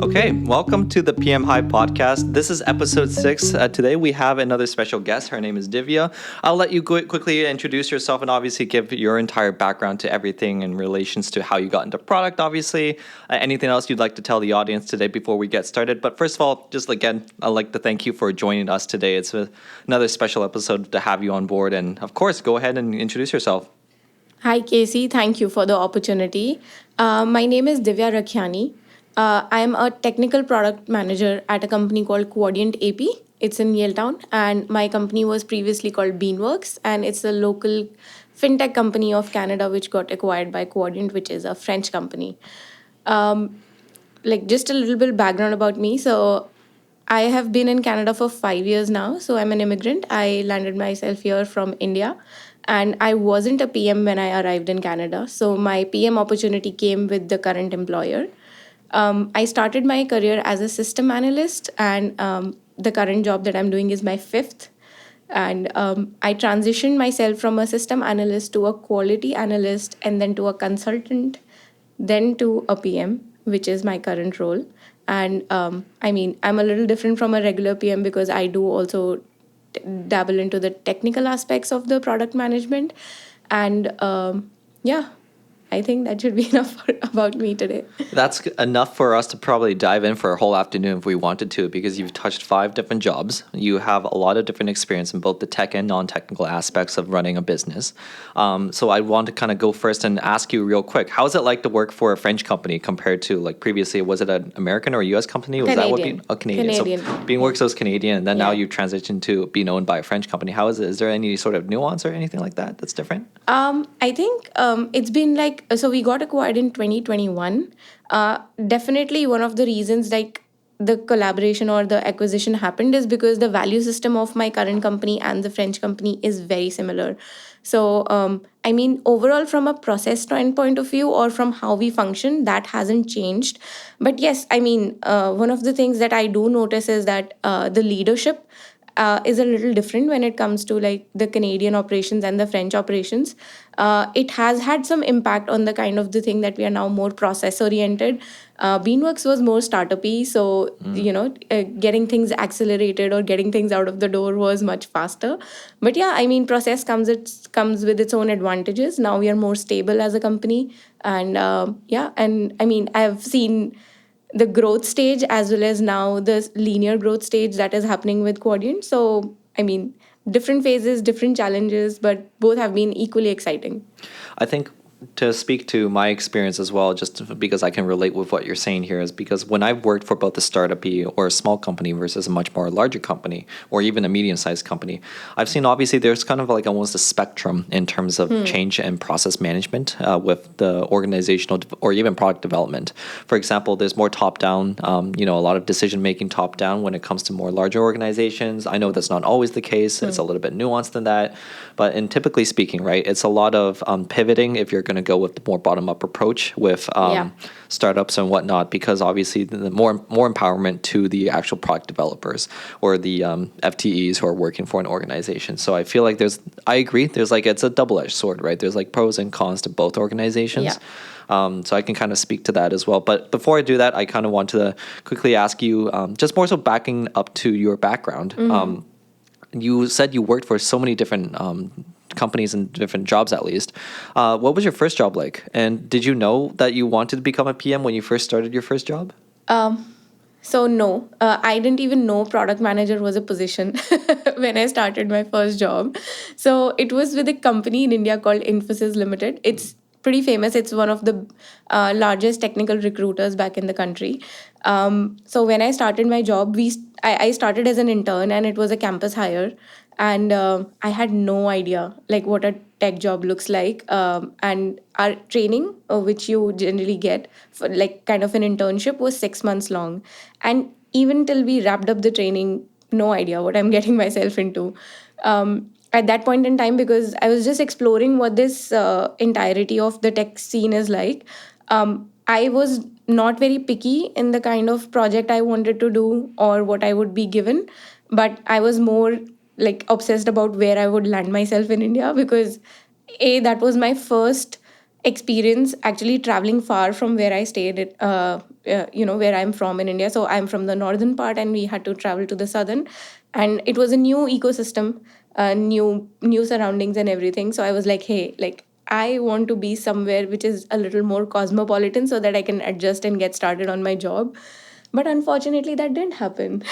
Okay, welcome to the PM Hive Podcast. This is episode 6. Today we have another special guest. Her name is Divya. I'll let you quickly introduce yourself and obviously give your entire background to everything in relations to how you got into product, obviously. Anything else you'd like to tell the audience today before we get started? But first of all, just again, I'd like to thank you for joining us today. It's another special episode to have you on board. And of course, go ahead and introduce yourself. Hi, Kasey. Thank you for the opportunity. My name is Divya Rakhiani. I'm a technical product manager at a company called Quadient AP. It's in Yaletown, and my company was previously called Beanworks, and it's a local fintech company of Canada which got acquired by Quadient, which is a French company. Just a little bit background about me. So I have been in Canada for 5 years now. So I'm an immigrant. I landed myself here from India. And I wasn't a PM when I arrived in Canada. So my PM opportunity came with the current employer. I started my career as a system analyst, and the current job that I'm doing is my fifth. And I transitioned myself from a system analyst to a quality analyst, and then to a consultant, then to a PM, which is my current role. And I'm a little different from a regular PM because I do also dabble into the technical aspects of the product management. And yeah, I think that should be enough about me today. That's enough for us to probably dive in for a whole afternoon if we wanted to, because you've touched 5 different jobs. You have a lot of different experience in both the tech and non-technical aspects of running a business. So I want to kind of go first and ask you real quick, how is it like to work for a French company compared to, like, previously, was it an American or a US company? Was Canadian. that what Canadian. So Beanworks was Canadian, and then now you've transitioned to being owned by a French company. How is it? Is there any sort of nuance or anything like that that's different? I think it's been so we got acquired in 2021. Definitely one of the reasons the collaboration or the acquisition happened is because the value system of my current company and the French company is very similar. So, overall, from a process standpoint of view or from how we function, that hasn't changed. But yes, one of the things that I do notice is that the leadership is a little different when it comes to like the Canadian operations and the French operations. It has had some impact on the kind of the thing that we are now more process oriented. Beanworks was more startup-y, so getting things accelerated or getting things out of the door was much faster. But yeah, process comes with its own advantages. Now we are more stable as a company, and I've seen the growth stage as well as now the linear growth stage that is happening with Quadient. So, different phases, different challenges, but both have been equally exciting. I think to speak to my experience as well, just because I can relate with what you're saying here, is because when I've worked for both a startup-y or a small company versus a much more larger company or even a medium-sized company, I've seen obviously there's kind of like almost a spectrum in terms of change and process management with the organizational or even product development. For example, there's more top-down, a lot of decision-making top-down when it comes to more larger organizations. I know that's not always the case. It's a little bit nuanced than that. But in typically speaking, right, it's a lot of pivoting if you're going to go with the more bottom-up approach with startups and whatnot, because obviously the more empowerment to the actual product developers or the FTEs who are working for an organization. So I feel like I agree, it's a double-edged sword, right? There's like pros and cons to both organizations. Yeah. So I can kind of speak to that as well. But before I do that, I kind of want to quickly ask you, just more so backing up to your background. You said you worked for so many different companies and different jobs, at least. What was your first job like? And did you know that you wanted to become a PM when you first started your first job? So no, I didn't even know product manager was a position when I started my first job. So it was with a company in India called Infosys Limited. It's pretty famous. It's one of the largest technical recruiters back in the country. So when I started my job, I started as an intern, and it was a campus hire. And I had no idea like what a tech job looks like. And our training, which you generally get for like kind of an internship, was 6 months long. And even till we wrapped up the training, no idea what I'm getting myself into. At that point in time, because I was just exploring what this entirety of the tech scene is like, I was not very picky in the kind of project I wanted to do or what I would be given, but I was more like obsessed about where I would land myself in India, because that was my first experience actually traveling far from where I stayed, where I'm from in India. So I'm from the northern part, and we had to travel to the southern, and it was a new ecosystem, new surroundings and everything. So I was like, hey, like I want to be somewhere which is a little more cosmopolitan so that I can adjust and get started on my job. But unfortunately, that didn't happen,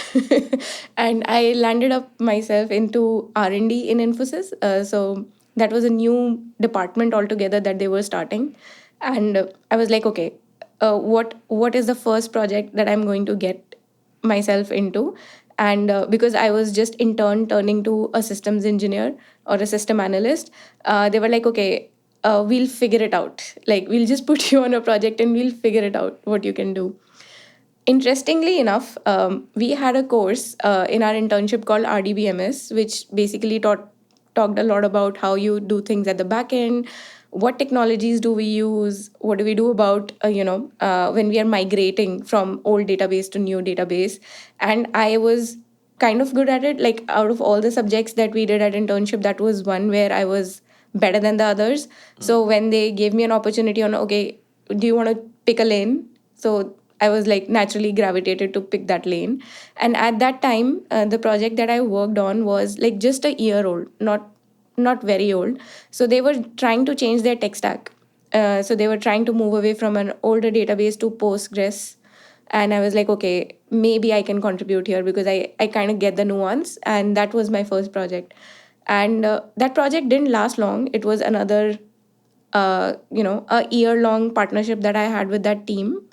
and I landed up myself into R&D in Infosys. So that was a new department altogether that they were starting, and I was like, okay, what is the first project that I'm going to get myself into? And because I was just intern turning to a systems engineer or a system analyst, they were like, okay, we'll figure it out. Like, we'll just put you on a project and we'll figure it out what you can do. Interestingly enough, we had a course in our internship called RDBMS, which basically talked a lot about how you do things at the back end, what technologies do we use, what do we do about when we are migrating from old database to new database. And I was kind of good at it. Like, out of all the subjects that we did at internship, that was one where I was better than the others. So when they gave me an opportunity on, okay, do you want to pick a lane? So I was like naturally gravitated to pick that lane. And at that time, the project that I worked on was like just a year old, not very old. So they were trying to change their tech stack. So they were trying to move away from an older database to Postgres. And I was like, okay, maybe I can contribute here because I kind of get the nuance. And that was my first project. And that project didn't last long. It was another, a year long partnership that I had with that team.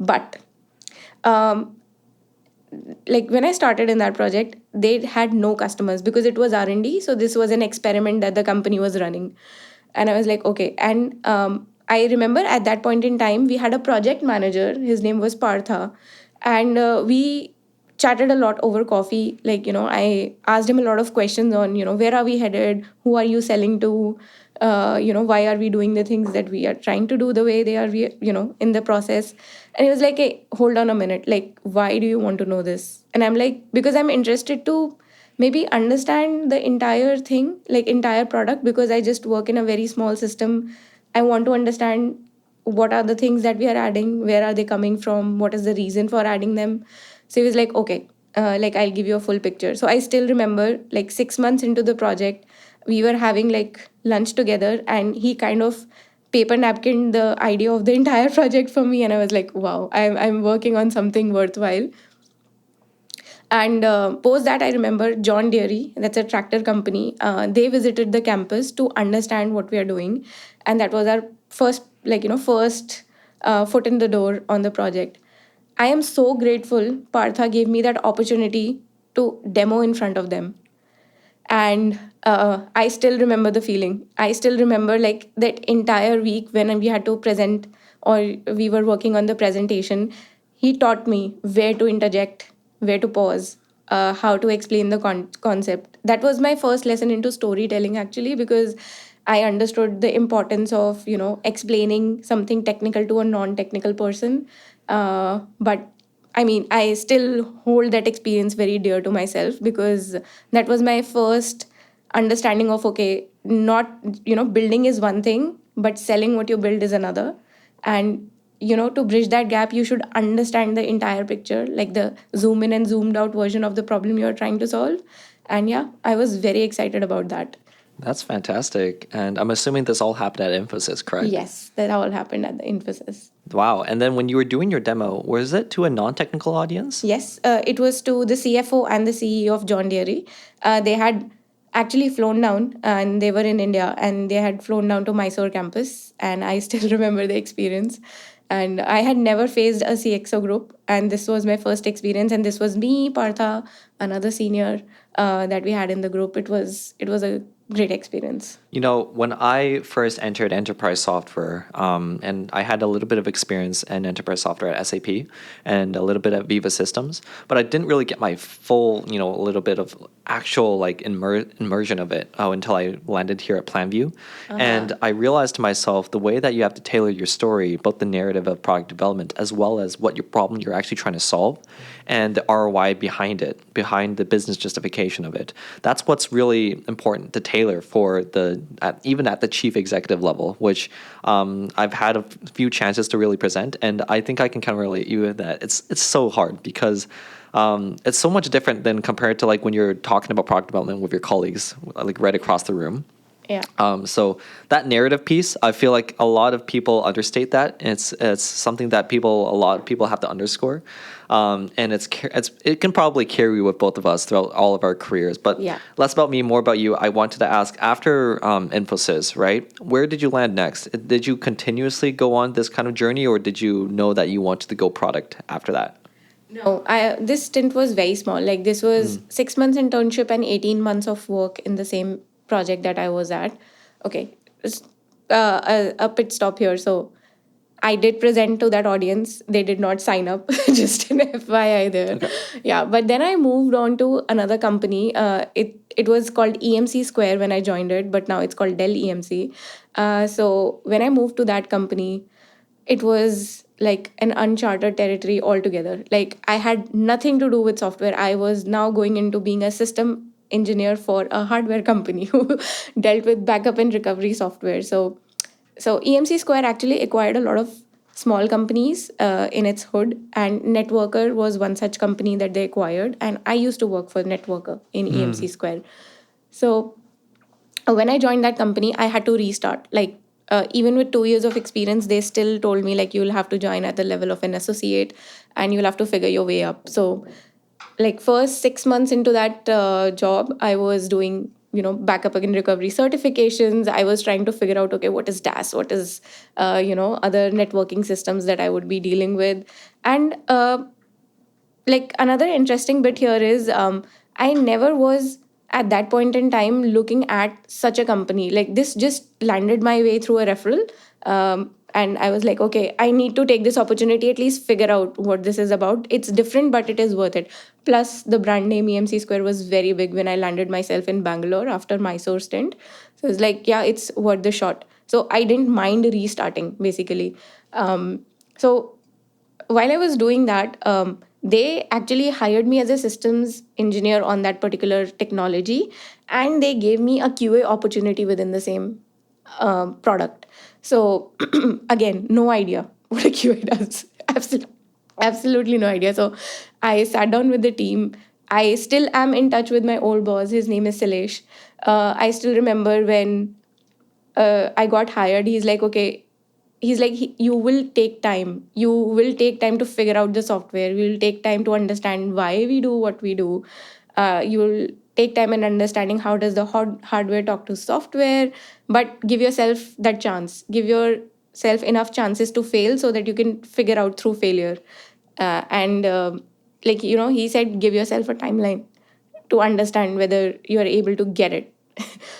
But um, like when I started in that project, they had no customers because it was R&D. So this was an experiment that the company was running. And I was like, okay. And I remember at that point in time, we had a project manager. His name was Partha. And we chatted a lot over coffee. Like, I asked him a lot of questions on, where are we headed? Who are you selling to? Why are we doing the things that we are trying to do the way they are, in the process? And he was like, hey, hold on a minute. Like, why do you want to know this? And I'm like, because I'm interested to maybe understand the entire thing, like entire product, because I just work in a very small system. I want to understand what are the things that we are adding, where are they coming from, what is the reason for adding them. So he was like, okay, like I'll give you a full picture. So I still remember, like 6 months into the project, we were having like lunch together, and he kind of paper napkin the idea of the entire project for me. And I was like, wow, I'm working on something worthwhile. And post that, I remember John Deere, that's a tractor company. They visited the campus to understand what we are doing, and that was our first foot in the door on the project. I am so grateful Partha gave me that opportunity to demo in front of them. And I still remember the feeling. I still remember like that entire week when we had to present, or we were working on the presentation. He taught me where to interject, where to pause, how to explain the concept. That was my first lesson into storytelling, actually, because I understood the importance of explaining something technical to a non-technical person. But I mean, I still hold that experience very dear to myself, because that was my first understanding of, okay, not, building is one thing, but selling what you build is another. And, to bridge that gap, you should understand the entire picture, like the zoom in and zoomed out version of the problem you're trying to solve. And yeah, I was very excited about that. That's fantastic. And I'm assuming this all happened at Infosys, correct? Yes, that all happened at the Infosys. Wow. And then when you were doing your demo, was it to a non-technical audience? Yes, it was to the CFO and the CEO of John Deere. They had actually flown down, and they were in India, and they had flown down to Mysore campus. And I still remember the experience. And I had never faced a CXO group, and this was my first experience. And this was me, Partha, another senior that we had in the group. It was a great experience. When I first entered enterprise software, and I had a little bit of experience in enterprise software at SAP and a little bit at Viva Systems, but I didn't really get my full, a little bit of actual like immersion of it until I landed here at PlanView. And I realized to myself the way that you have to tailor your story, both the narrative of product development as well as what your problem you're actually trying to solve, and the ROI behind it, behind the business justification of it. That's what's really important to tailor tailor for even at the chief executive level, which I've had a few chances to really present, and I think I can kind of relate you with that. It's so hard because it's so much different than compared to like when you're talking about product development with your colleagues, like right across the room. Yeah. So that narrative piece, I feel like a lot of people understate that. It's something that a lot of people have to underscore, and it can probably carry with both of us throughout all of our careers. But Yeah. less about me, more about you. I wanted to ask, after Infosys, right? Where did you land next? Did you continuously go on this kind of journey, or did you know that you wanted to go product after that? No, I this stint was very small. Like this was 6 months internship and 18 months of work in the same project that I was at. Okay, a pit stop here. So I did present to that audience. They did not sign up. Just an FYI there. Okay. Yeah, but then I moved on to another company. It was called EMC Square when I joined it, but now it's called Dell EMC. So when I moved to that company, it was like an uncharted territory altogether. Like I had nothing to do with software. I was now going into being a system engineer for a hardware company who dealt with backup and recovery software. So EMC Square actually acquired a lot of small companies in its hood, and Networker was one such company that they acquired. And I used to work for Networker in EMC Square. So when I joined that company, I had to restart. Like even with 2 years of experience, they still told me like you'll have to join at the level of an associate, and you'll have to figure your way up. So like first 6 months into that job, I was doing backup and recovery certifications. I was trying to figure out, okay, what is DAS, what is other networking systems that I would be dealing with. And like another interesting bit here is I never was at that point in time looking at such a company. Like this just landed my way through a referral. And I was like, okay, I need to take this opportunity, at least figure out what this is about. It's different, but it is worth it. Plus the brand name EMC Square was very big when I landed myself in Bangalore after Mysore stint. So it's like, yeah, it's worth the shot. So I didn't mind restarting basically. So while I was doing that, they actually hired me as a systems engineer on that particular technology, and they gave me a QA opportunity within the same product. So again, no idea what a QA does. Absolutely no idea. So I sat down with the team. I still am in touch with my old boss. His name is Silesh. I still remember when I got hired. He's like, okay, you will take time. You will take time to figure out the software. You will take time to understand why we do what we do. You will take time in understanding how does the hardware talk to software. But give yourself that chance. Give yourself enough chances to fail so that you can figure out through failure. And he said, give yourself a timeline to understand whether you're able to get it.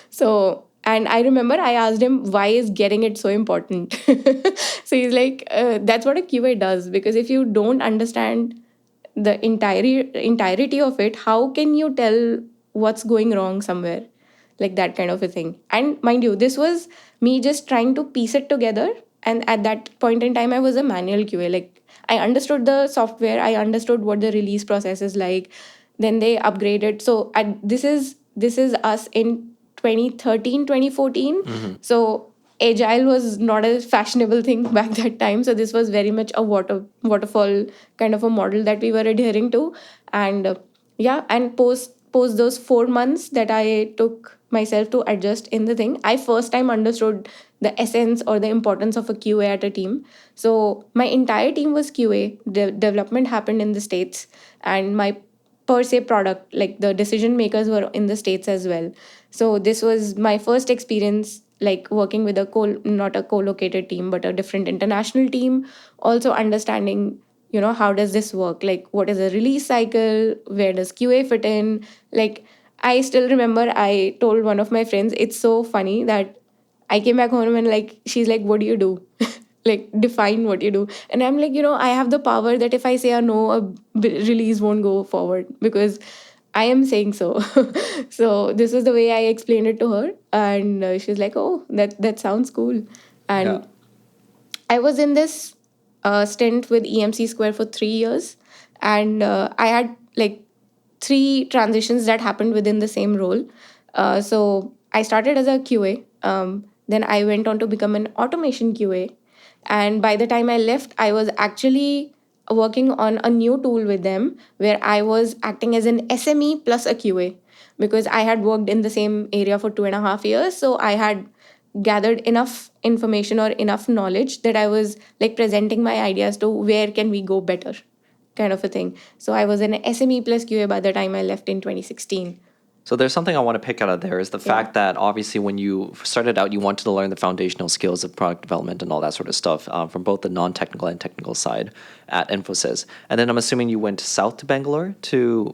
So, and I remember I asked him, why is getting it so important? So he's like, that's what a QA does. Because if you don't understand the entirety of it, how can you tell what's going wrong somewhere? Like that kind of a thing. And mind you, this was me just trying to piece it together. And at that point in time, I was a manual QA. Like I understood the software, I understood what the release process is like. Then they upgraded. So this is us in 2013, 2014. So agile was not a fashionable thing back that time. So this was very much a waterfall kind of a model that we were adhering to. And yeah, and post those 4 months that I took myself to adjust in the thing, I first time understood the essence or the importance of a QA at a team. So my entire team was QA. Development happened in the States, and my per se product, like the decision makers were in the States as well. So this was my first experience like working with not a co-located team but a different international team. Also understanding, how does this work, like what is a release cycle, where does QA fit in. Like I still remember I told one of my friends, it's so funny that I came back home and like she's like, what do you do? Like define what you do. And I'm like, I have the power that if I say a no, release won't go forward because I am saying so. So this is the way I explained it to her, and she's like, oh, that sounds cool. Yeah. And I was in this stint with EMC Square for 3 years, and I had like three transitions that happened within the same role. So I started as a QA. Then I went on to become an automation QA. And by the time I left, I was actually working on a new tool with them where I was acting as an SME plus a QA because I had worked in the same area for 2.5 years. So I had gathered enough information or enough knowledge that I was like presenting my ideas to where can we go better kind of a thing. So I was an SME plus QA by the time I left in 2016. So there's something I want to pick out of there is the Yeah. fact that obviously when you started out, you wanted to learn the foundational skills of product development and all that sort of stuff from both the non-technical and technical side at Infosys. And then I'm assuming you went south to Bangalore to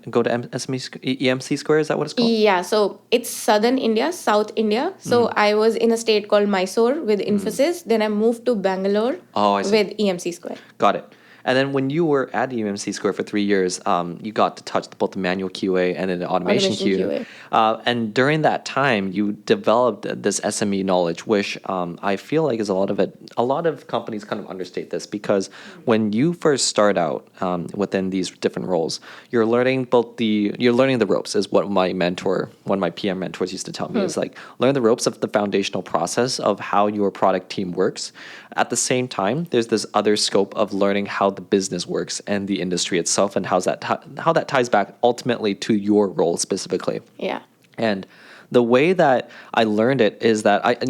go to EMC Square. Is that what it's called? Yeah, so it's southern India, South India. So I was in a state called Mysore with Infosys. Then I moved to Bangalore Oh, I see. with EMC Square. Got it. And then when you were at EMC Square for 3 years, you got to touch both the manual QA and then the automation QA. And during that time, you developed this SME knowledge, which I feel like is a lot of it. A lot of companies kind of understate this because when you first start out within these different roles, you're learning the ropes. Is what one of my PM mentors used to tell me is like learn the ropes of the foundational process of how your product team works. At the same time, there's this other scope of learning how the business works and the industry itself, and how that ties back ultimately to your role specifically. Yeah. And the way that I learned it is that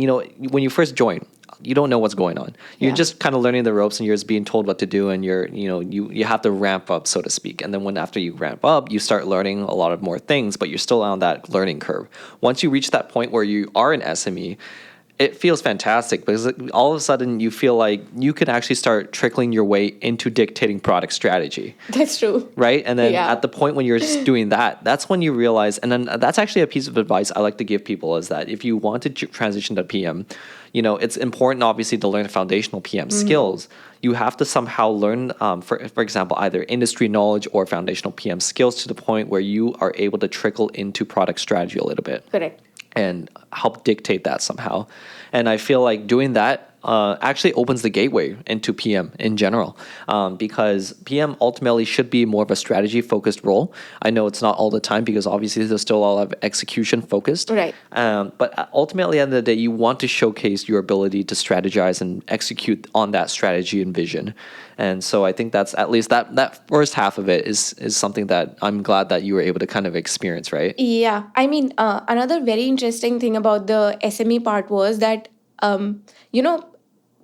when you first join, you don't know what's going on. You're Yeah. just kind of learning the ropes, and you're just being told what to do, and you have to ramp up, so to speak. And then after you ramp up, you start learning a lot of more things, but you're still on that learning curve. Once you reach that point where you are an SME, it feels fantastic because all of a sudden you feel like you can actually start trickling your way into dictating product strategy. That's true. Right? And then Yeah. at the point when you're just doing that, that's when you realize, and then that's actually a piece of advice I like to give people is that if you want to transition to PM, it's important obviously to learn the foundational PM skills. You have to somehow learn, for example, either industry knowledge or foundational PM skills to the point where you are able to trickle into product strategy a little bit Correct. and help dictate that somehow. And I feel like doing that actually opens the gateway into PM in general, because PM ultimately should be more of a strategy-focused role. I know it's not all the time because obviously there's still a lot of execution-focused. Right. But ultimately, at the end of the day, you want to showcase your ability to strategize and execute on that strategy and vision. And so I think that's at least that first half of it is something that I'm glad that you were able to kind of experience, right? Yeah, I mean, another very interesting thing about the SME part was that, you know,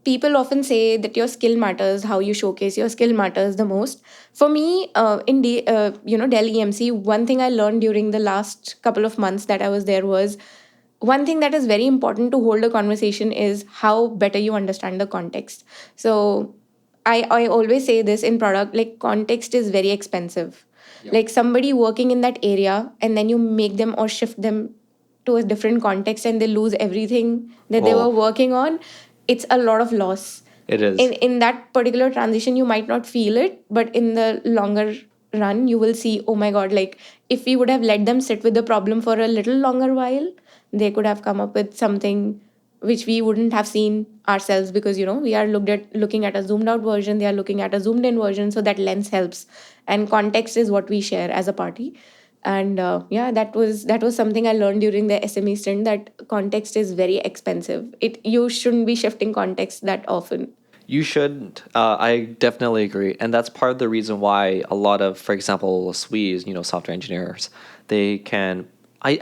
people often say that your skill matters, how you showcase your skill matters the most. For me, Dell EMC, one thing I learned during the last couple of months that I was there was one thing that is very important to hold a conversation is how better you understand the context. So I always say this in product, like context is very expensive. Like somebody working in that area and then you make them or shift them to a different context and they lose everything that they were Oh. working on, it's a lot of loss. It is. In that particular transition you might not feel it, but in the longer run you will see, oh my god, like if we would have let them sit with the problem for a little longer while, they could have come up with something which we wouldn't have seen ourselves, because we are looking at a zoomed out version, they are looking at a zoomed in version, so that lens helps, and context is what we share as a party. And that was something I learned during the SME stint, that context is very expensive. You shouldn't be shifting context that often. You shouldn't. I definitely agree, and that's part of the reason why a lot of, for example, SWEs, software engineers, they can. I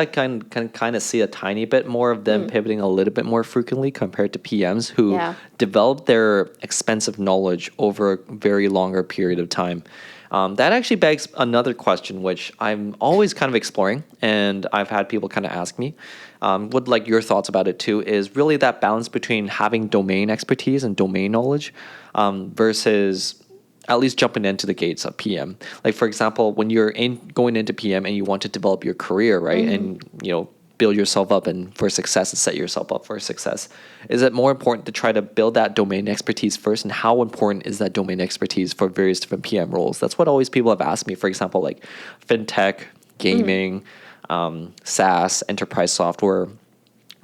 can kind of see a tiny bit more of them pivoting a little bit more frequently compared to PMs who Yeah. develop their expensive knowledge over a very longer period of time. That actually begs another question, which I'm always kind of exploring, and I've had people kind of ask me, would like your thoughts about it too, is really that balance between having domain expertise and domain knowledge versus at least jumping into the gates of PM. Like, for example, when you're going into PM and you want to develop your career, right, and build yourself up and for success and set yourself up for success, is it more important to try to build that domain expertise first? And how important is that domain expertise for various different PM roles? That's what always people have asked me. For example, like fintech, gaming, SaaS, enterprise software.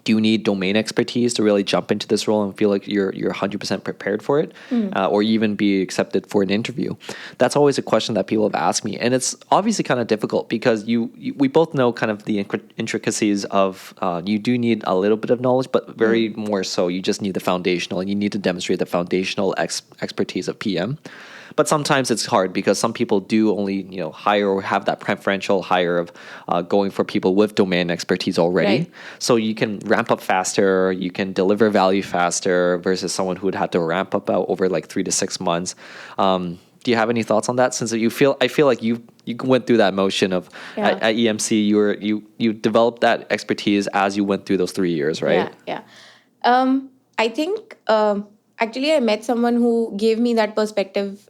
do you need domain expertise to really jump into this role and feel like you're 100% prepared for it, or even be accepted for an interview? That's always a question that people have asked me, and it's obviously kind of difficult because we both know kind of the intricacies of you do need a little bit of knowledge, but very more so you just need the foundational, and you need to demonstrate the foundational expertise of PM. But sometimes it's hard because some people do only hire or have that preferential hire of going for people with domain expertise already. Right. So you can ramp up faster, you can deliver value faster versus someone who would have to ramp up out over like 3 to 6 months. Do you have any thoughts on that? Since I feel like you went through that motion of at EMC, you developed that expertise as you went through those 3 years, right? Yeah. I think actually I met someone who gave me that perspective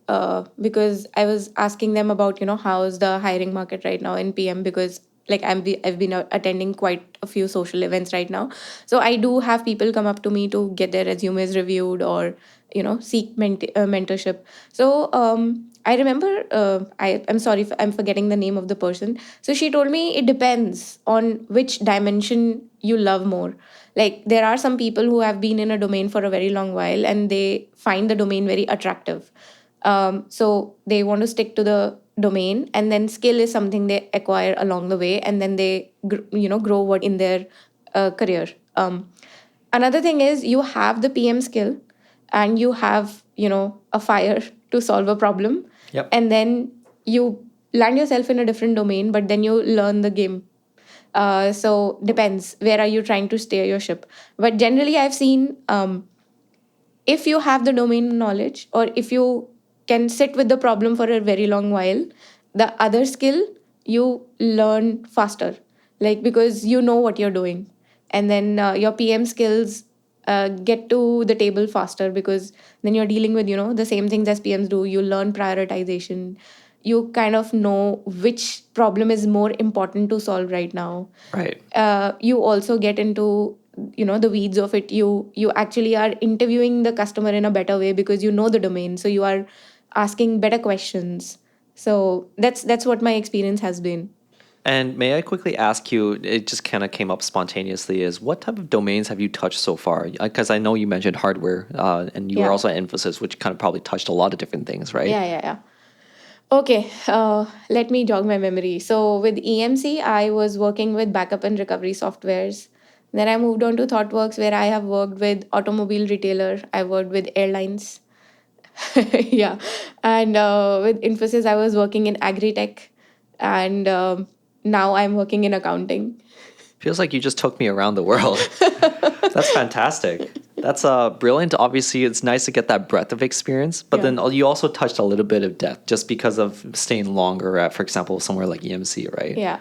because I was asking them about how is the hiring market right now in PM, because like I've been attending quite a few social events right now, so I do have people come up to me to get their resumes reviewed or seek mentorship. So I remember I'm sorry if I'm forgetting the name of the person. So she told me it depends on which dimension you love more. Like there are some people who have been in a domain for a very long while and they find the domain very attractive. So they want to stick to the domain, and then skill is something they acquire along the way, and then they grow what in their career. Another thing is you have the PM skill and you have a fire to solve a problem, Yep. and then you land yourself in a different domain, but then you learn the game. So depends where are you trying to steer your ship. But generally I've seen if you have the domain knowledge, or if you can sit with the problem for a very long while, the other skill you learn faster, like because you know what you're doing, and then your PM skills get to the table faster, because then you're dealing with the same things as PMs do. You learn prioritization, you kind of know which problem is more important to solve right now. Right. You also get into the weeds of it. You actually are interviewing the customer in a better way because you know the domain, so you are asking better questions. So that's what my experience has been. And may I quickly ask you, it just kind of came up spontaneously, is what type of domains have you touched so far? Because I know you mentioned hardware, and you were Yeah. also at Infosys, which kind of probably touched a lot of different things, right? Yeah. Okay, let me jog my memory. So with EMC, I was working with backup and recovery softwares. Then I moved on to Thoughtworks, where I have worked with automobile retailer. I worked with airlines. Yeah, and with Infosys, I was working in agri-tech, and now I'm working in accounting. Feels like you just took me around the world. That's fantastic. That's brilliant. Obviously, it's nice to get that breadth of experience, but Yeah. then you also touched a little bit of depth just because of staying longer at, for example, somewhere like EMC, right? Yeah.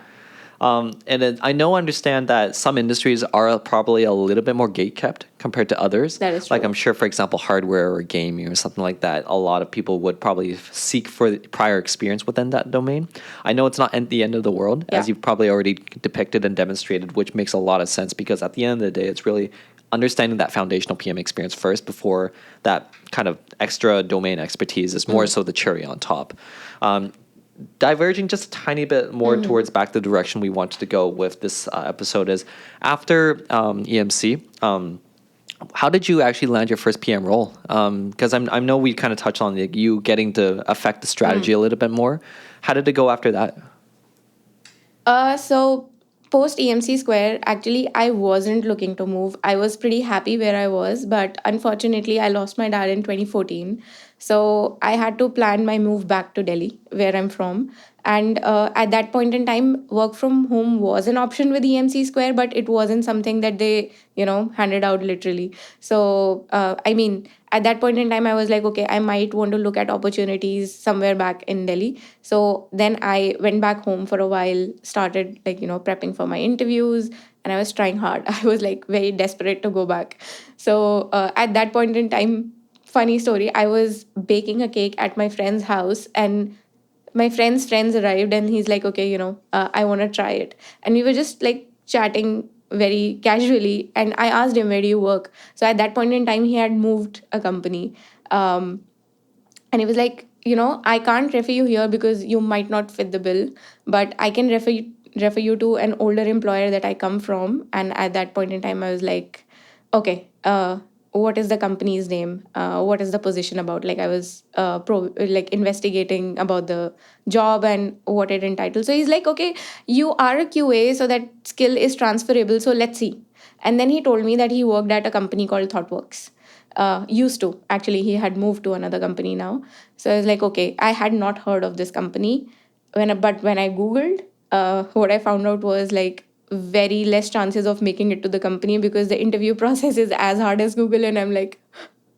And then I understand that some industries are probably a little bit more gate kept compared to others. That is Like true. I'm sure, for example, hardware or gaming or something like that, a lot of people would probably seek for prior experience within that domain. I know it's not at the end of the world, as Yeah. you've probably already depicted and demonstrated, which makes a lot of sense because at the end of the day, it's really understanding that foundational PM experience first before that kind of extra domain expertise is more so the cherry on top. Diverging just a tiny bit more towards back the direction we wanted to go with this episode is after EMC. How did you actually land your first PM role? Because I know we kind of touched on you getting to affect the strategy a little bit more. How did it go after that? So post EMC Square, actually, I wasn't looking to move. I was pretty happy where I was, but unfortunately, I lost my dad in 2014. So I had to plan my move back to Delhi, where I'm from. And at that point in time, work from home was an option with EMC Square, but it wasn't something that they, handed out literally. So, I mean, at that point in time, I was like, okay, I might want to look at opportunities somewhere back in Delhi. So then I went back home for a while, started like, prepping for my interviews, and I was trying hard. I was like very desperate to go back. So at that point in time, funny story, I was baking a cake at my friend's house, and my friend's friends arrived, and he's like, okay, I want to try it. And we were just like chatting very casually, and I asked him, where do you work? So at that point in time, he had moved a company. And he was like, I can't refer you here because you might not fit the bill, but I can refer refer you to an older employer that I come from. And at that point in time, I was like, okay, what is the company's name? What is the position about? Like I was like investigating about the job and what it entitled. So he's like, okay, you are a QA, so that skill is transferable. So let's see. And then he told me that he worked at a company called Thoughtworks. Used to actually, he had moved to another company now. So I was like, okay, I had not heard of this company but when I googled, what I found out was like very less chances of making it to the company because the interview process is as hard as Google, and I'm like,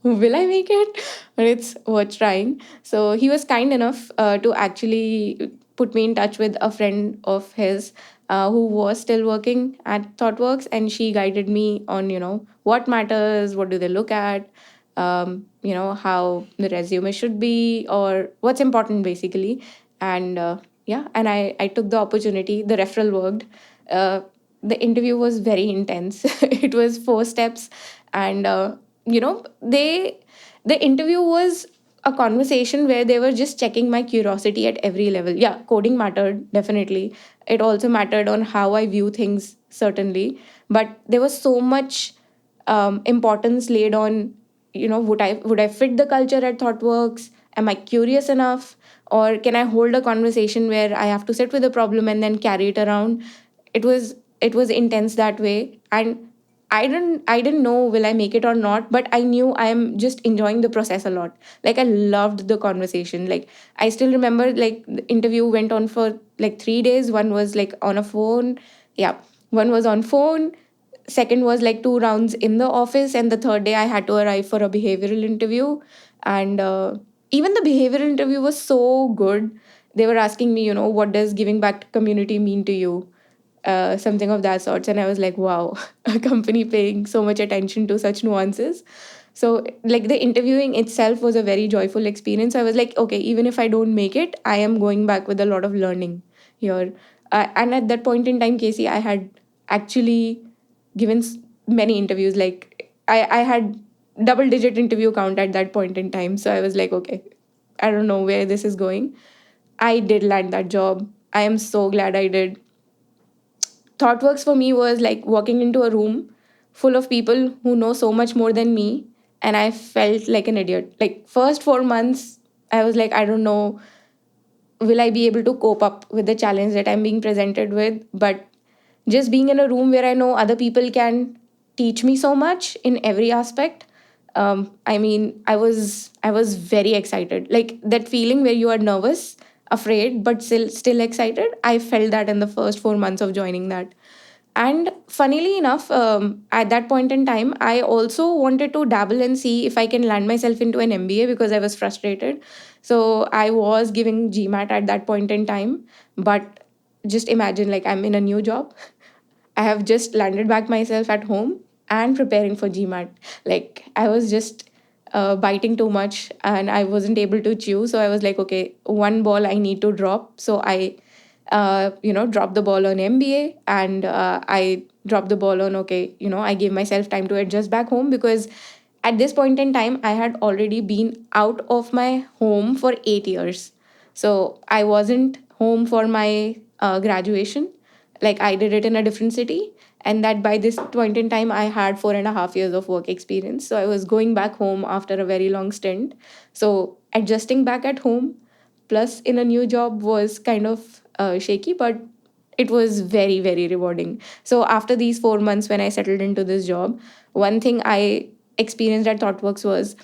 will I make it? But it's worth trying. So he was kind enough to actually put me in touch with a friend of his who was still working at Thoughtworks, and she guided me on, what matters, what do they look at, how the resume should be, or what's important basically. And yeah, and I took the opportunity. The referral worked. Uh, the interview was very intense. It was 4 steps, and the interview was a conversation where they were just checking my curiosity at every level. Yeah, coding mattered definitely. It also mattered on how I view things certainly, but there was so much importance laid on, would I fit the culture at Thoughtworks? Am I curious enough, or can I hold a conversation where I have to sit with a problem and then carry it around? It was intense that way, and I didn't know will I make it or not, but I knew I am just enjoying the process a lot. Like I loved the conversation. Like I still remember, like the interview went on for like 3 days. One was like on a phone. Yeah, one was on phone. Second was like 2 rounds in the office, and the third day I had to arrive for a behavioral interview. And even the behavioral interview was so good. They were asking me, what does giving back to community mean to you? Something of that sorts. And I was like, wow, a company paying so much attention to such nuances. So like the interviewing itself was a very joyful experience. I was like, okay, even if I don't make it, I am going back with a lot of learning here. And at that point in time, Casey, I had actually given many interviews. Like I had double digit interview count at that point in time. So I was like, okay, I don't know where this is going. I did land that job. I am so glad I did. Thoughtworks for me was like walking into a room full of people who know so much more than me, and I felt like an idiot. Like first 4 months, I was like, I don't know, will I be able to cope up with the challenge that I'm being presented with? But just being in a room where I know other people can teach me so much in every aspect. I mean, I was very excited. Like that feeling where you are nervous, afraid, but still excited. I felt that in the first 4 months of joining that. And funnily enough, at that point in time, I also wanted to dabble and see if I can land myself into an MBA because I was frustrated. So I was giving GMAT at that point in time. But just imagine, like, I'm in a new job. I have just landed back myself at home and preparing for GMAT. Like, I was just biting too much and I wasn't able to chew. So I was like, okay, one ball I need to drop. So I dropped the ball on MBA, and I dropped the ball on, okay, I gave myself time to adjust back home because at this point in time, I had already been out of my home for 8 years. So I wasn't home for my graduation. Like I did it in a different city. And that by this point in time, I had 4.5 years of work experience. So I was going back home after a very long stint. So adjusting back at home plus in a new job was kind of shaky, but it was very, very rewarding. So after these 4 months, when I settled into this job, one thing I experienced at Thoughtworks was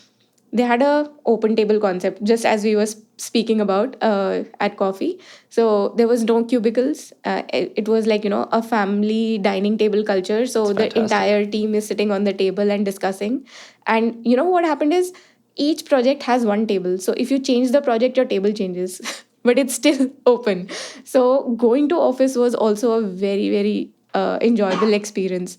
they had a open table concept, just as we were speaking about at coffee. So there was no cubicles. It was like, a family dining table culture. It's So the fantastic. entire team is sitting on the table and discussing. And you know what happened is each project has one table. So if you change the project, your table changes, but it's still open. So going to office was also a very, very enjoyable experience.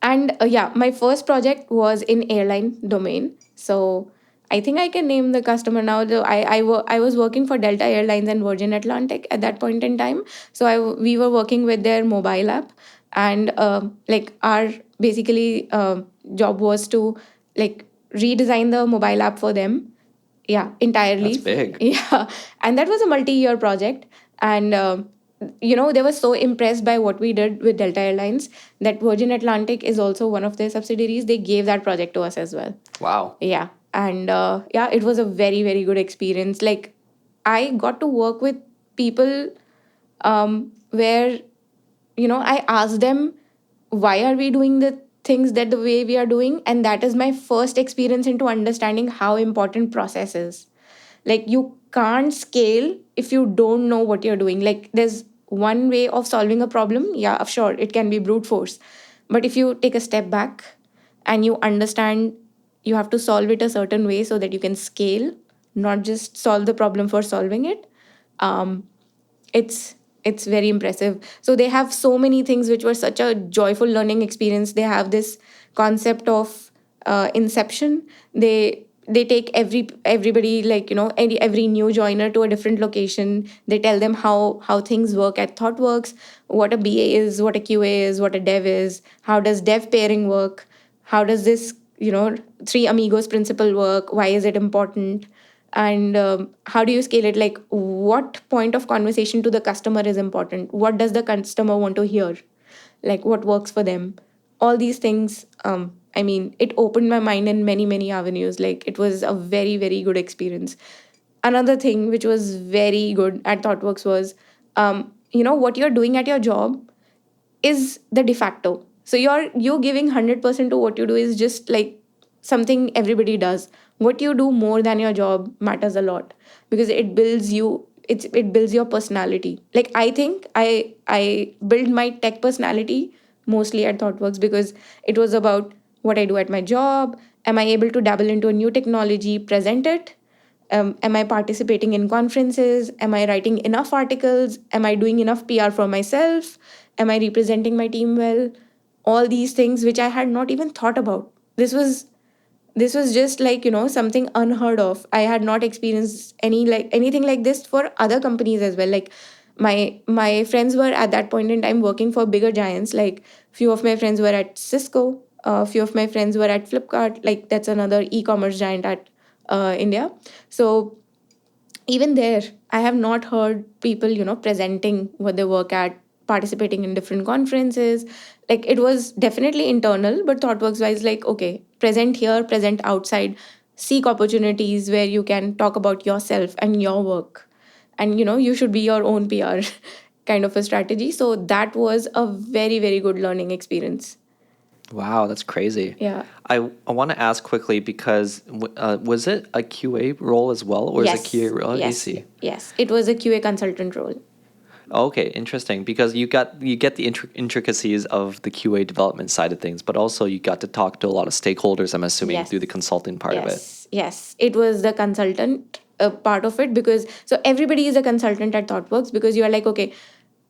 And yeah, my first project was in airline domain. So I think I can name the customer now. I was working for Delta Airlines and Virgin Atlantic at that point in time. So we were working with their mobile app, and like our basically job was to like redesign the mobile app for them. Yeah, That's entirely. big. Yeah, and that was a multi-year project. And they were so impressed by what we did with Delta Airlines that Virgin Atlantic is also one of their subsidiaries. They gave that project to us as well. Wow. Yeah. And yeah, it was a very, very good experience. Like, I got to work with people where, I asked them, why are we doing the things that the way we are doing? And that is my first experience into understanding how important process is. Like, you can't scale if you don't know what you're doing. Like, there's one way of solving a problem. Yeah, sure, it can be brute force. But if you take a step back and you understand you have to solve it a certain way so that you can scale, not just solve the problem for solving it, um, it's very impressive. So they have so many things which were such a joyful learning experience. They have this concept of inception. They take everybody, like, every new joiner to a different location. They tell them how things work at Thoughtworks, what a BA is, what a QA is, what a dev is, how does dev pairing work, how does this, three amigos principle work, why is it important, and how do you scale it, like what point of conversation to the customer is important, what does the customer want to hear, like what works for them, all these things. I mean, it opened my mind in many, many avenues. Like, it was a very, very good experience. Another thing which was very good at Thoughtworks was, what you're doing at your job is the de facto. So you're giving 100% to what you do is just like something everybody does. What you do more than your job matters a lot, because it builds you. It builds your personality. Like, I think I build my tech personality mostly at Thoughtworks, because it was about what I do at my job. Am I able to dabble into a new technology, present it? Am I participating in conferences? Am I writing enough articles? Am I doing enough PR for myself? Am I representing my team well? All these things which I had not even thought about. This was just like, something unheard of. I had not experienced anything like this for other companies as well. Like, my friends were at that point in time working for bigger giants. Like, few of my friends were at Cisco, a few of my friends were at Flipkart, like that's another e-commerce giant at India. So even there, I have not heard people, presenting what they work at, participating in different conferences. Like, it was definitely internal, but Thoughtworks wise, like, okay, present here, present outside, seek opportunities where you can talk about yourself and your work. And, you should be your own PR kind of a strategy. So that was a very, very good learning experience. Wow, that's crazy. Yeah. I want to ask quickly because was it a QA role as well, or is it QA role? I Yes. see. Yes. It was a QA consultant role. Okay, interesting. Because you get the intricacies of the QA development side of things, but also you got to talk to a lot of stakeholders. I'm assuming Yes. through the consulting part of it. Yes. It was the consultant part of it, because so everybody is a consultant at Thoughtworks, because you are like, okay,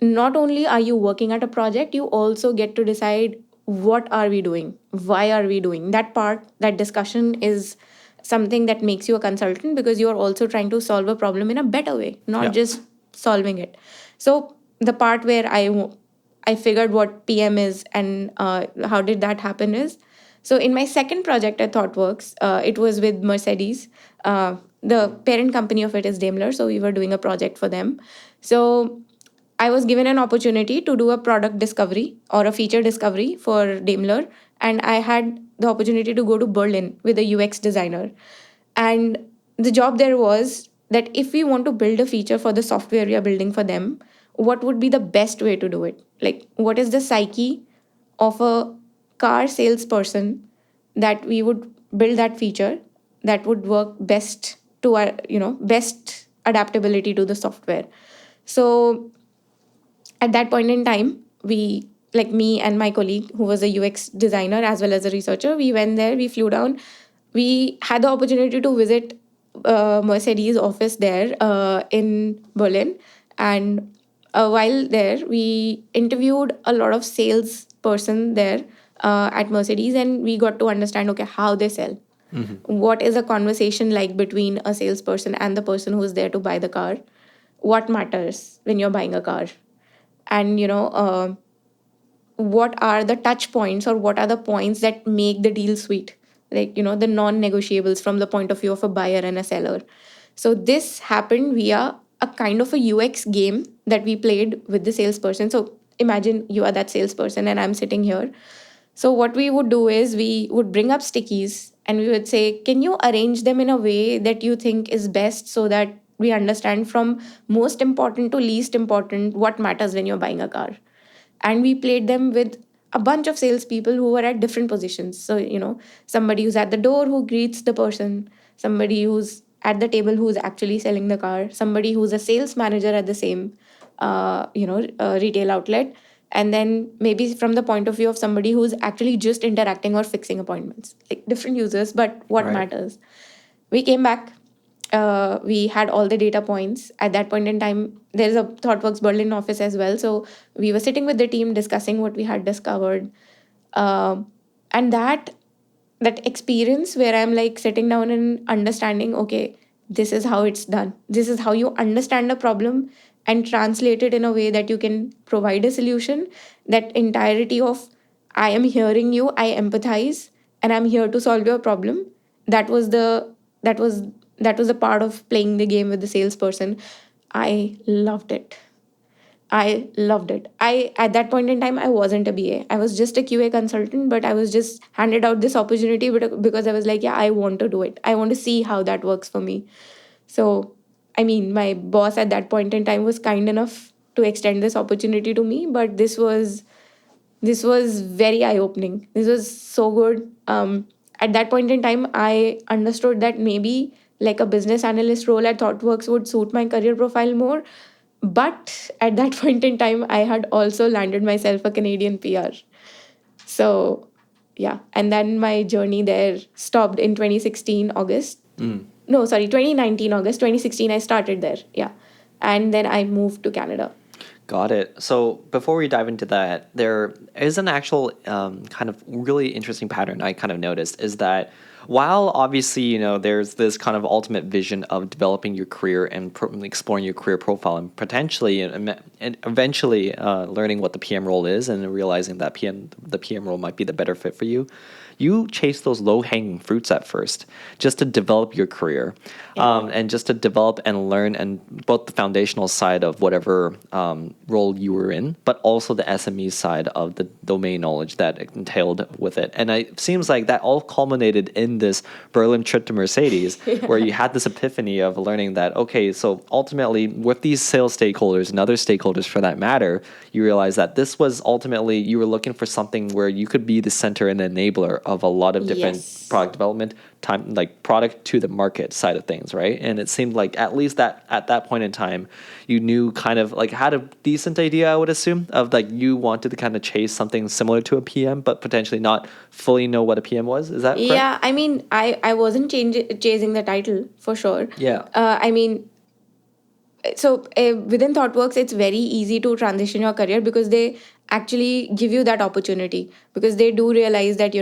not only are you working at a project, you also get to decide what are we doing, why are we doing that part. That discussion is something that makes you a consultant, because you are also trying to solve a problem in a better way, not Yeah. just solving it. So the part where I figured what PM is and how did that happen is, so in my second project at Thoughtworks, it was with Mercedes. The parent company of it is Daimler, so we were doing a project for them. So I was given an opportunity to do a product discovery or a feature discovery for Daimler, and I had the opportunity to go to Berlin with a UX designer. And the job there was that if we want to build a feature for the software we are building for them, what would be the best way to do it? Like, what is the psyche of a car salesperson that we would build that feature that would work best to our, best adaptability to the software. So at that point in time, we, like me and my colleague who was a UX designer as well as a researcher, we went there, we flew down, we had the opportunity to visit Mercedes office there in Berlin. And while there, we interviewed a lot of sales person there at Mercedes, and we got to understand, okay, how they sell. What is a conversation like between a salesperson and the person who is there to buy the car? What matters when you're buying a car? And what are the touch points, or what are the points that make the deal sweet, like, the non-negotiables from the point of view of a buyer and a seller. So this happened via a kind of a UX game that we played with the salesperson. So imagine you are that salesperson and I'm sitting here. So what we would do is we would bring up stickies and we would say, can you arrange them in a way that you think is best so that we understand from most important to least important what matters when you're buying a car? And we played them with a bunch of salespeople who were at different positions. So, somebody who's at the door who greets the person, somebody who's at the table who's actually selling the car, somebody who's a sales manager at the same, retail outlet, and then maybe from the point of view of somebody who's actually just interacting or fixing appointments, like different users, but what Right. matters. We came back, we had all the data points. At that point in time, there's a Thoughtworks Berlin office as well. So we were sitting with the team discussing what we had discovered. And that experience where I'm like sitting down and understanding, okay, this is how it's done. This is how you understand a problem and translate it in a way that you can provide a solution. That entirety of I am hearing you, I empathize, and I'm here to solve your problem. That was the that was that was a part of playing the game with the salesperson. I loved it. I loved it. I At that point in time I wasn't a BA. I was just a QA consultant, but I was just handed out this opportunity because I was like, yeah, I want to do it. I want to see how that works for me. So, I mean, my boss at that point in time was kind enough to extend this opportunity to me, but this was very eye opening. This was so good. At that point in time, I understood that maybe like a business analyst role at ThoughtWorks would suit my career profile more. But at that point in time, I had also landed myself a Canadian PR. So, yeah. And then my journey there stopped in 2016 August. No, sorry, 2019 August. 2016, I started there. Yeah. And then I moved to Canada. Got it. So before we dive into that, there is an actual kind of really interesting pattern I kind of noticed is that while obviously, there's this kind of ultimate vision of developing your career and exploring your career profile and potentially and eventually learning what the PM role is and realizing that the PM role might be the better fit for you, you chase those low-hanging fruits at first just to develop your career and just to develop and learn and both the foundational side of whatever role you were in, but also the SME side of the domain knowledge that entailed with it. And it seems like that all culminated in this Berlin trip to Mercedes where you had this epiphany of learning that, okay, so ultimately with these sales stakeholders and other stakeholders for that matter, you realize that this was ultimately, you were looking for something where you could be the center and enabler of a lot of different Yes. product development, time like product to the market side of things, right? And it seemed like at least that at that point in time, you knew kind of like had a decent idea, I would assume, of like you wanted to kind of chase something similar to a PM, but potentially not fully know what a PM was. Is that correct? Yeah, I mean, I wasn't chasing the title for sure. Yeah. I mean, so within ThoughtWorks, it's very easy to transition your career because they actually give you that opportunity because they do realize that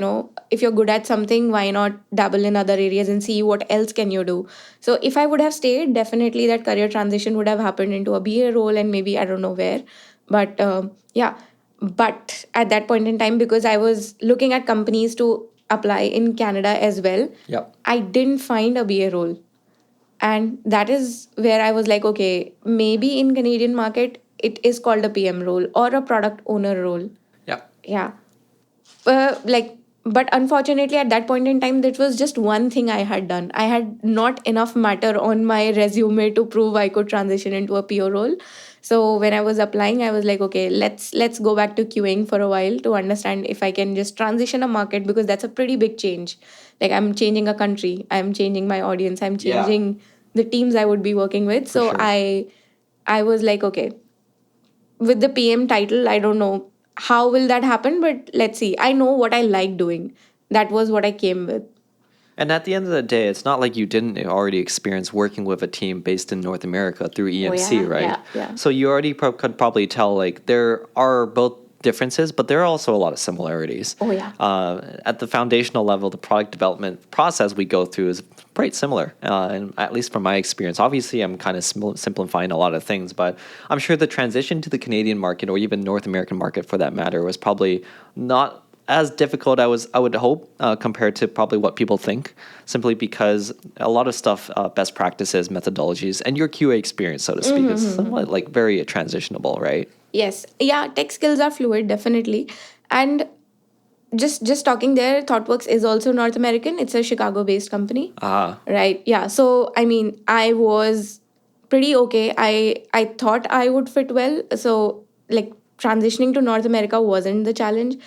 if you're good at something, why not dabble in other areas and see what else can you do. So if I would have stayed, definitely that career transition would have happened into a BA role and maybe I don't know where. But yeah, but at that point in time, because I was looking at companies to apply in Canada as well, Yep. I didn't find a BA role. And that is where I was like, okay, maybe in Canadian market it is called a PM role or a product owner role. Yep. Yeah. Like, but unfortunately at that point in time that was just one thing I had done. I had not enough matter on my resume to prove I could transition into a PO role. So when I was applying, I was like, okay, let's go back to queuing for a while to understand if I can just transition a market because that's a pretty big change. Like I'm changing a country, I'm changing my audience, I'm Yeah. changing the teams I would be working with. For So sure. I was like, okay, with the PM title, I don't know how will that happen, but let's see. I know what I like doing. That was what I came with. And at the end of the day, it's not like you didn't already experience working with a team based in North America through EMC, yeah, right? yeah. So you already could probably tell like there are both differences, but there are also a lot of similarities. Oh, yeah. At the foundational level, the product development process we go through is quite similar, and at least from my experience. Obviously, I'm kind of simplifying a lot of things, but I'm sure the transition to the Canadian market or even North American market for that matter was probably not as difficult I would hope compared to probably what people think, simply because a lot of stuff, best practices, methodologies, and your QA experience, so to speak, is somewhat like very transitionable, right? Yes. Yeah, tech skills are fluid, definitely. And just talking there, Thoughtworks is also North American. It's a Chicago based company. Ah, Right. Yeah. So I mean, I was pretty okay. I thought I would fit well. So like transitioning to North America wasn't the challenge.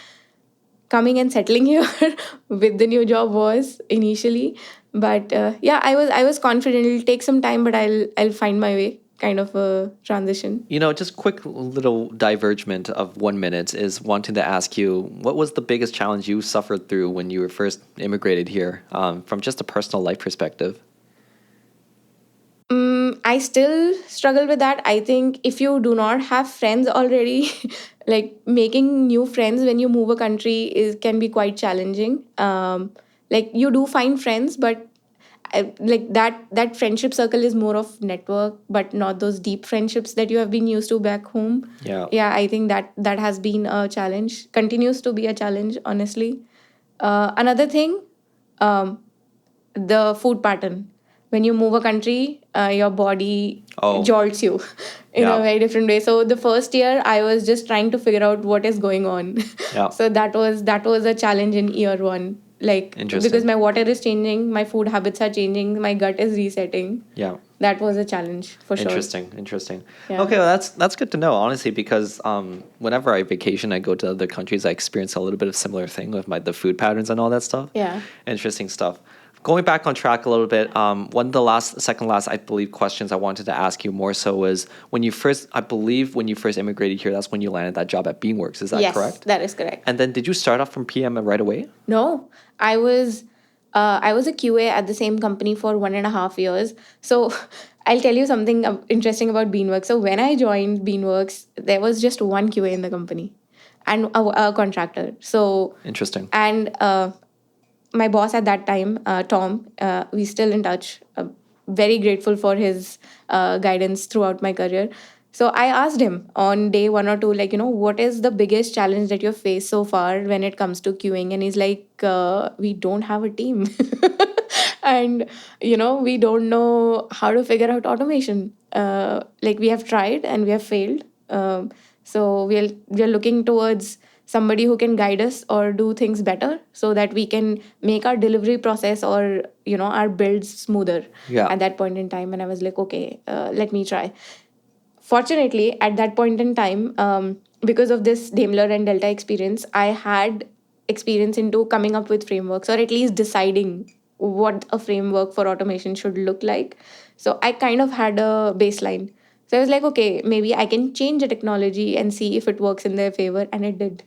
Coming and settling here with the new job was initially, but yeah, I was confident it'll take some time, but I'll find my way. Kind of a transition. just quick little divergement of 1 minute is wanting to ask you, what was the biggest challenge you suffered through when you were first immigrated here, from just a personal life perspective? I still struggle with that. I think if you do not have friends already, like making new friends when you move a country is can be quite challenging. Like you do find friends, but like that friendship circle is more of network, but not those deep friendships that you have been used to back home. Yeah. Yeah, I think that has been a challenge. Continues to be a challenge, honestly. Another thing, um, the food pattern. When you move a country, your body Oh, jolts you in a yeah. very different way. So the first year, I was just trying to figure out what is going on. Yeah. So that was a challenge in year one. Like because Interesting. my water is changing, my food habits are changing, my gut is resetting. Yeah. That was a challenge for sure. Interesting. Yeah. Okay, well, that's good to know, honestly, because whenever I vacation, I go to other countries, I experience a little bit of similar thing with the food patterns and all that stuff. Yeah. Interesting stuff. Going back on track a little bit, one of the second last, I believe, questions I wanted to ask you more so was I believe when you first immigrated here, that's when you landed that job at Beanworks. Is that Yes, correct? that is correct. And then did you start off from PM right away? No, I was a QA at the same company for 1.5 years. So I'll tell you something interesting about Beanworks. So when I joined Beanworks, there was just one QA in the company, and a contractor. So Interesting. and my boss at that time, Tom, we still in touch. Very grateful for his guidance throughout my career. So I asked him on day one or two, like, what is the biggest challenge that you've faced so far when it comes to queuing? And he's like, we don't have a team. And, we don't know how to figure out automation. Like, we have tried and we have failed. So we're looking towards somebody who can guide us or do things better so that we can make our delivery process or our builds smoother Yeah. at that point in time. And I was like, okay, let me try. Fortunately, at that point in time, because of this Daimler and Delta experience, I had experience into coming up with frameworks, or at least deciding what a framework for automation should look like. So I kind of had a baseline. So I was like, okay, maybe I can change the technology and see if it works in their favor, and it did.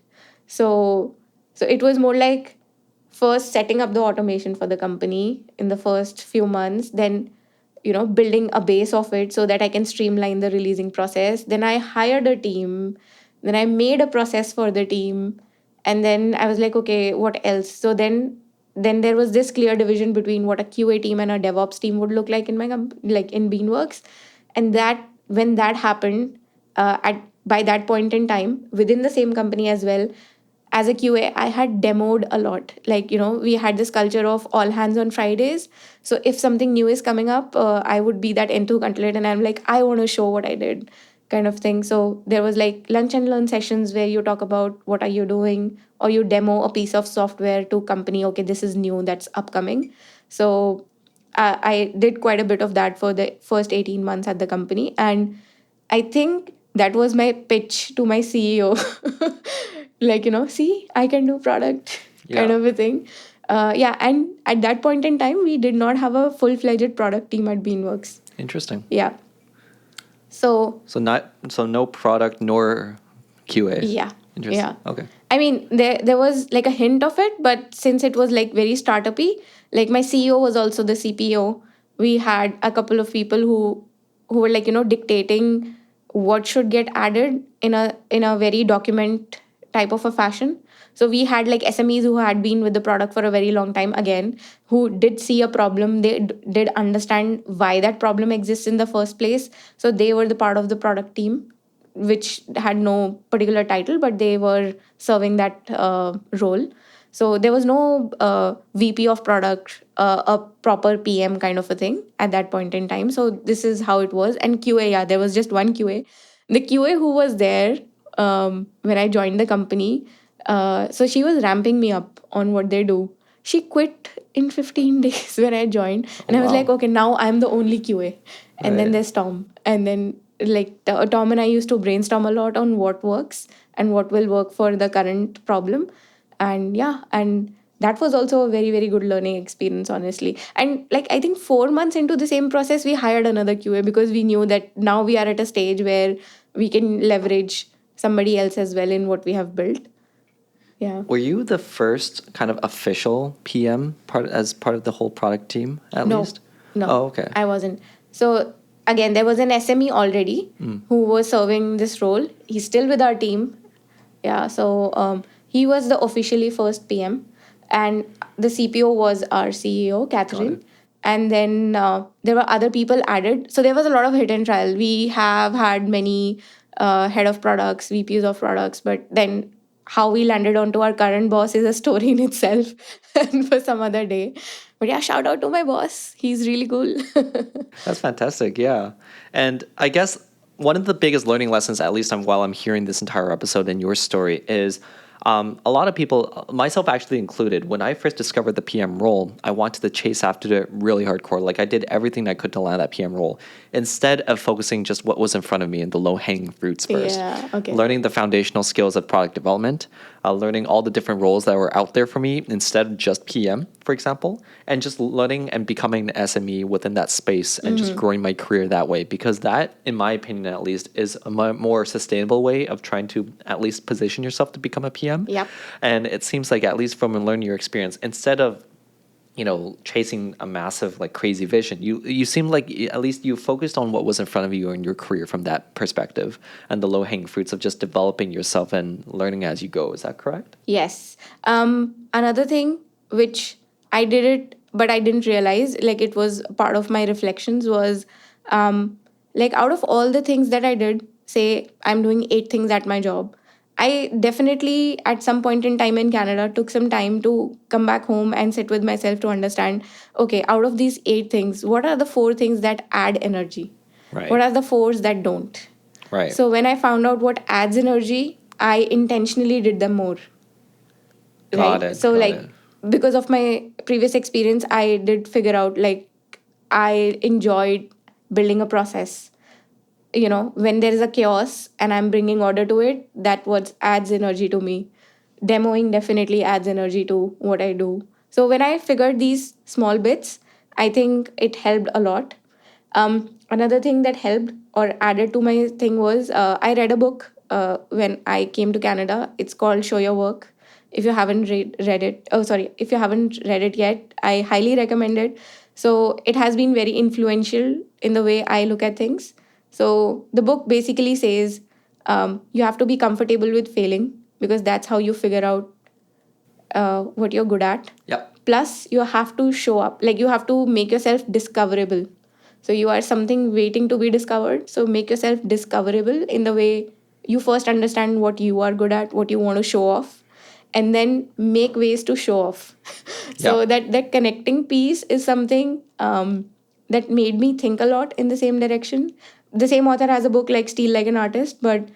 So so it was more like first setting up the automation for the company in the first few months, then building a base of it so that I can streamline the releasing process. Then I hired a team, then I made a process for the team, and then I was like, okay, what else? So then there was this clear division between what a QA team and a DevOps team would look like in my like in Beanworks. And that when that happened, at by that point in time within the same company as well, as a QA, I had demoed a lot. Like, we had this culture of all hands on Fridays. So if something new is coming up, I would be that N2 cutlet and I'm like, I want to show what I did, kind of thing. So there was like lunch and learn sessions where you talk about what are you doing, or you demo a piece of software to company. Okay, this is new, that's upcoming. So I did quite a bit of that for the first 18 months at the company. And I think that was my pitch to my CEO. Like, see, I can do product, kind Yeah. of a thing. Yeah, and at that point in time, we did not have a full-fledged product team at Beanworks. Interesting. Yeah. So, So no product nor QA. yeah. Interesting. Yeah. Okay. I mean, there was like a hint of it, but since it was like very startup-y, like my CEO was also the CPO. We had a couple of people who were like, dictating what should get added in a very document type of a fashion. So we had like SMEs who had been with the product for a very long time, again, who did see a problem. They did understand why that problem exists in the first place. So they were the part of the product team which had no particular title, but they were serving that role. So there was no VP of product, a proper PM kind of a thing at that point in time. So this is how it was. And QA, yeah, there was just one QA. The QA who was there when I joined the company, so she was ramping me up on what they do. She quit in 15 days when I joined. And I was Wow. like, okay, now I'm the only QA. And then Right. there's Tom. And then Tom and I used to brainstorm a lot on what works and what will work for the current problem. And yeah, and that was also a very, very good learning experience, honestly. And like, I think 4 months into the same process, we hired another QA because we knew that now we are at a stage where we can leverage somebody else as well in what we have built. Yeah. Were you the first kind of official PM as part of the whole product team, at No, least? no, Oh, okay. I wasn't. So again, there was an SME already who was serving this role. He's still with our team. Yeah, so he was the officially first PM, and the CPO was our CEO, Catherine. And then there were other people added. So there was a lot of hit and trial. We have had many head of products, VPs of products, but then how we landed onto our current boss is a story in itself and for some other day. But yeah, shout out to my boss. He's really cool. That's fantastic. Yeah. And I guess one of the biggest learning lessons, at least while I'm hearing this entire episode and your story, is a lot of people, myself actually included, when I first discovered the PM role, I wanted to chase after it really hardcore. Like I did everything I could to land that PM role instead of focusing just what was in front of me and the low hanging fruits first. Yeah, okay. Learning the foundational skills of product development, learning all the different roles that were out there for me instead of just PM, for example, and just learning and becoming an SME within that space and just growing my career that way. Because that, in my opinion at least, is a more sustainable way of trying to at least position yourself to become a PM. Yep. And it seems like, at least from learning your experience, instead of chasing a massive like crazy vision, you seem like at least you focused on what was in front of you in your career from that perspective and the low hanging fruits of just developing yourself and learning as you go. Is that correct? Yes. Another thing which I did it, but I didn't realize, like it was part of my reflections, was like out of all the things that I did, say I'm doing 8 things at my job. I definitely, at some point in time in Canada, took some time to come back home and sit with myself to understand, okay, out of these 8 things, what are the 4 things that add energy? Right. What are the 4s that don't? Right. So when I found out what adds energy, I intentionally did them more. Got it. So got like it. because of my previous experience, I did figure out like I enjoyed building a process. When there is a chaos and I'm bringing order to it, that what adds energy to me. Demoing definitely adds energy to what I do. So when I figured these small bits, I think it helped a lot. Another thing that helped or added to my thing was I read a book when I came to Canada. It's called Show Your Work. If you haven't read it, oh sorry, if you haven't read it yet, I highly recommend it. So it has been very influential in the way I look at things. So the book basically says you have to be comfortable with failing because that's how you figure out what you're good at. Yep. Plus, you have to show up. Like you have to make yourself discoverable. So you are something waiting to be discovered. So make yourself discoverable in the way you first understand what you are good at, what you want to show off, and then make ways to show off. So Yeah. that connecting piece is something that made me think a lot in the same direction. The same author has a book like Steal Like an Artist, but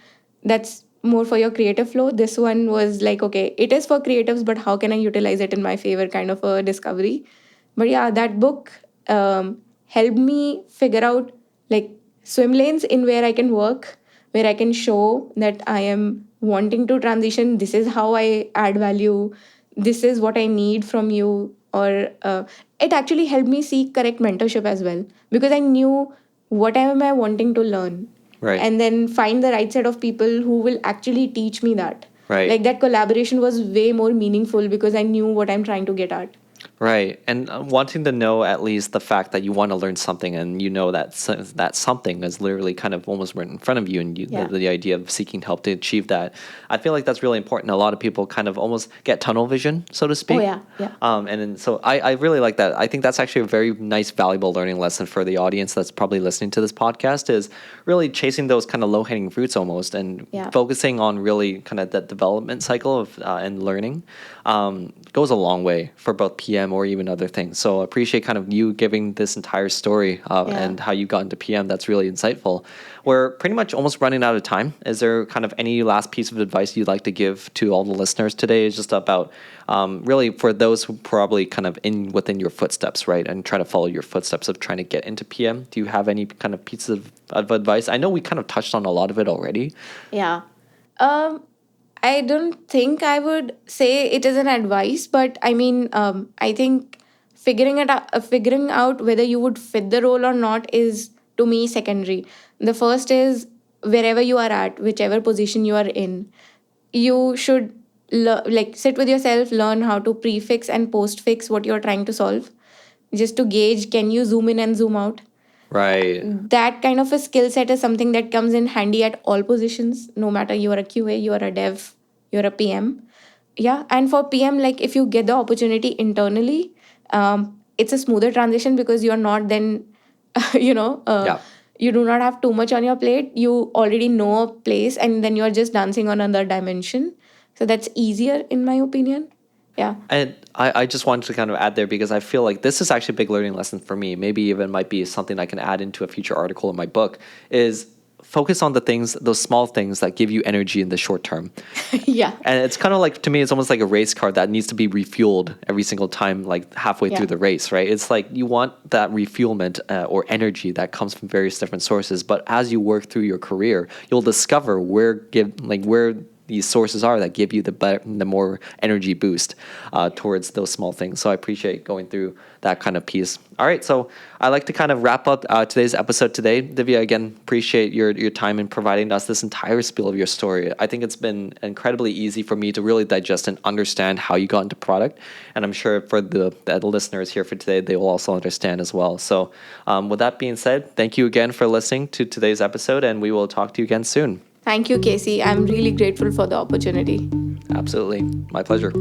that's more for your creative flow. This one was like, okay, it is for creatives, but how can I utilize it in my favor kind of a discovery. But yeah, that book helped me figure out like swim lanes in where I can work, where I can show that I am wanting to transition. This is how I add value. This is what I need from you. Or it actually helped me seek correct mentorship as well because I knew what am I wanting to learn. Right. And then find the right set of people who will actually teach me that. Right. Like that collaboration was way more meaningful because I knew what I'm trying to get at. Right. And wanting to know at least the fact that you want to learn something and you know that that something is literally kind of almost right in front of you and Yeah. the idea of seeking help to achieve that. I feel like that's really important. A lot of people kind of almost get tunnel vision, so to speak. Oh, yeah. Yeah. And then, so I really like that. I think that's actually a very nice, valuable learning lesson for the audience that's probably listening to this podcast is really chasing those kind of low-hanging fruits almost and Yeah. focusing on really kind of that development cycle of and learning goes a long way for both PM or even other things. So I appreciate kind of you giving this entire story and how you got into PM. That's really insightful. We're pretty much almost running out of time. Is there kind of any last piece of advice you'd like to give to all the listeners today? It's just about really for those who probably kind of within your footsteps, right? And try to follow your footsteps of trying to get into PM. Do you have any kind of pieces of advice? I know we kind of touched on a lot of it already. Yeah. I don't think I would say it is an advice, but I mean, I think figuring out whether you would fit the role or not is to me secondary. The first is wherever you are at, whichever position you are in, you should like sit with yourself, learn how to prefix and postfix what you're trying to solve, just to gauge can you zoom in and zoom out. Right. That kind of a skill set is something that comes in handy at all positions, no matter you are a QA, you are a dev, you're a PM. Yeah, and for PM, like if you get the opportunity internally, it's a smoother transition because you're not then, you know, Yeah. you do not have too much on your plate. You already know a place, and then you're just dancing on another dimension. So that's easier, in my opinion. Yeah. And I just wanted to kind of add there because I feel like this is actually a big learning lesson for me. Maybe even might be something I can add into a future article in my book is focus on the things, those small things that give you energy in the short term. Yeah. And it's kind of like, to me, it's almost like a race car that needs to be refueled every single time, like halfway Yeah. through the race, right? It's like you want that refuelment or energy that comes from various different sources. But as you work through your career, you'll discover where these sources are that give you the more energy boost towards those small things. So I appreciate going through that kind of piece. All right, so I'd like to kind of wrap up today's episode today. Divya, again, appreciate your time in providing us this entire spiel of your story. I think it's been incredibly easy for me to really digest and understand how you got into product. And I'm sure for the listeners here for today, they will also understand as well. So with that being said, thank you again for listening to today's episode, and we will talk to you again soon. Thank you, Kasey. I'm really grateful for the opportunity. Absolutely. My pleasure.